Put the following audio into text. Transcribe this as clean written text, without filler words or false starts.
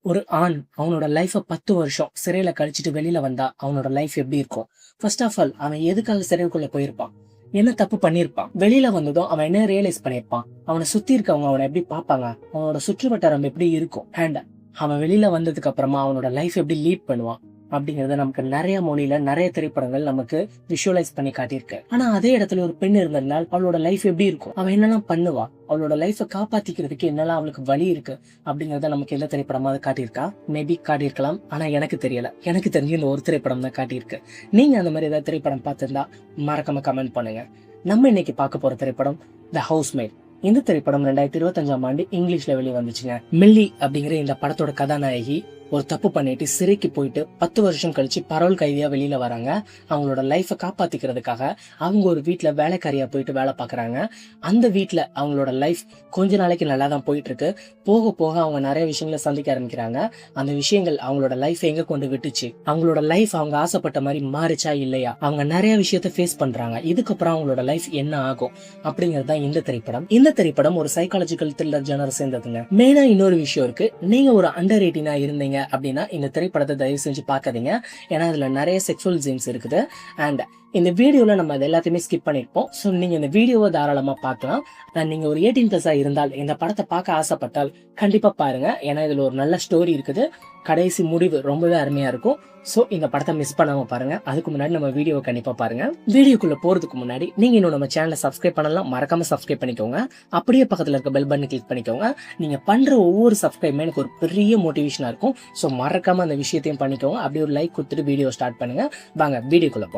ஒரு ஆண் அவனோட லைஃப 10 வருஷம் சிறையில கழிச்சிட்டு வெளியில வந்தா அவனோட லைஃப் எப்படி இருக்கும்? ஃபர்ஸ்ட் ஆஃப் ஆல் அவன் எதுக்காக சிறைக்குள்ள போயிருப்பான்? என்ன தப்பு பண்ணிருப்பான்? வெளியில வந்ததும் அவன் என்ன ரியலைஸ் பண்ணிருப்பான்? அவனை சுத்தி இருக்கவங்க அவனை எப்படி பார்ப்பாங்க? அவனோட சுற்று வட்டாரம் எப்படி இருக்கும்? அண்ட் அவன் வெளியில வந்ததுக்கு அப்புறமா அவனோட லைஃப் எப்படி லீட் பண்ணுவான் அப்படிங்கறத நமக்கு நிறைய மொழியில நிறைய திரைப்படங்கள் நமக்கு விஷுவலைஸ் பண்ணி காட்டியிருக்கு. ஆனா அதே இடத்துல ஒரு பெண் இருந்ததுனால் அவளோட லைஃப் எப்படி இருக்கும்? அவன் என்னெல்லாம் பண்ணுவா? அவளோட லைஃபை காப்பாத்திக்கிறதுக்கு என்னெல்லாம் அவளுக்கு வழி இருக்கு அப்படிங்கறத நமக்கு எந்த திரைப்படமாவது காட்டியிருக்கா? மேபி காட்டியிருக்கலாம். ஆனா எனக்கு தெரியல. எனக்கு தெரிஞ்சு இந்த ஒரு திரைப்படம் தான் காட்டியிருக்கு. நீங்க அந்த மாதிரி ஏதாவது திரைப்படம் பார்த்திருந்தா மறக்காம கமெண்ட் பண்ணுங்க. நம்ம இன்னைக்கு பார்க்க போற திரைப்படம் த ஹவுஸ்மேட். இந்த திரைப்படம் 2025ஆம் ஆண்டு இங்கிலீஷ்ல வெளியே வந்துச்சுங்க. மில்லி அப்படிங்கிற இந்த படத்தோட கதாநாயகி ஒரு தப்பு பண்ணிட்டு சிறைக்கு போயிட்டு 10 வருஷம் கழிச்சு பரோல் கைதியா வெளியில வராங்க. அவங்களோட லைஃபை காப்பாத்திக்கிறதுக்காக அவங்க ஒரு வீட்டுல வேலைக்காரியா போயிட்டு வேலை பாக்குறாங்க. அந்த வீட்டுல அவங்களோட லைஃப் கொஞ்ச நாளைக்கு நல்லா தான் போயிட்டு இருக்கு. போக போக அவங்க நிறைய விஷயங்களை சந்திக்க ஆரம்பிக்கிறாங்க. அந்த விஷயங்கள் அவங்களோட லைஃப் எங்க கொண்டு விட்டுச்சு, அவங்களோட லைஃப் அவங்க ஆசைப்பட்ட மாதிரி மாறிச்சா இல்லையா, அவங்க நிறைய விஷயத்த ஃபேஸ் பண்றாங்க. இதுக்கப்புறம் அவங்களோட லைஃப் என்ன ஆகும் அப்படிங்கிறது தான் இந்த திரைப்படம். இந்த திரைப்படம் ஒரு சைக்காலஜிக்கல் த்ரில்லர் ஜானர் சேர்ந்ததுங்க. மெயினா இன்னொரு விஷயம் இருக்கு. நீங்க ஒரு அண்டர் 18 இருந்தீங்க அப்படின்னா இந்த திரைப்படத்தை தயவு செஞ்சு பார்க்காதீங்க. ஏன்னா இதுல நிறைய செக்ஷுவல் சீன்ஸ் இருக்குது. அண்ட் இந்த வீடியோல நம்ம அது எல்லாத்தையுமே ஸ்கிப் பண்ணிருப்போம். ஸோ நீங்க இந்த வீடியோவை தாராளமா பார்க்கலாம். நீங்க ஒரு 18+ இருந்தால் இந்த படத்தை பார்க்க ஆசைப்பட்டால் கண்டிப்பா பாருங்க. ஏன்னா இதுல ஒரு நல்ல ஸ்டோரி இருக்குது. கடைசி முடிவு ரொம்பவே அருமையா இருக்கும். சோ இந்த படத்தை மிஸ் பண்ணாம பாருங்க. அதுக்கு முன்னாடி நம்ம வீடியோவை கண்டிப்பா பாருங்க. வீடியோக்குள்ள போறதுக்கு முன்னாடி நீங்க இன்னும் நம்ம சேனலை சப்ஸ்கிரைப் பண்ணலாம், மறக்காம சப்ஸ்கிரைப் பண்ணிக்கோங்க. அப்படியே பக்கத்துல இருக்க பெல் பட்டன் கிளிக் பண்ணிக்கோங்க. நீங்க பண்ற ஒவ்வொரு சப்ஸ்கிரைபுமே எனக்கு ஒரு பெரிய மோட்டிவேஷனா இருக்கும். சோ மறக்காம அந்த விஷயத்தையும் பண்ணிக்கோங்க. அப்படியே ஒரு லைக் கொடுத்துட்டு வீடியோ ஸ்டார்ட் பண்ணுங்க. வாங்க வீடியோக்குள்ள போலாம்.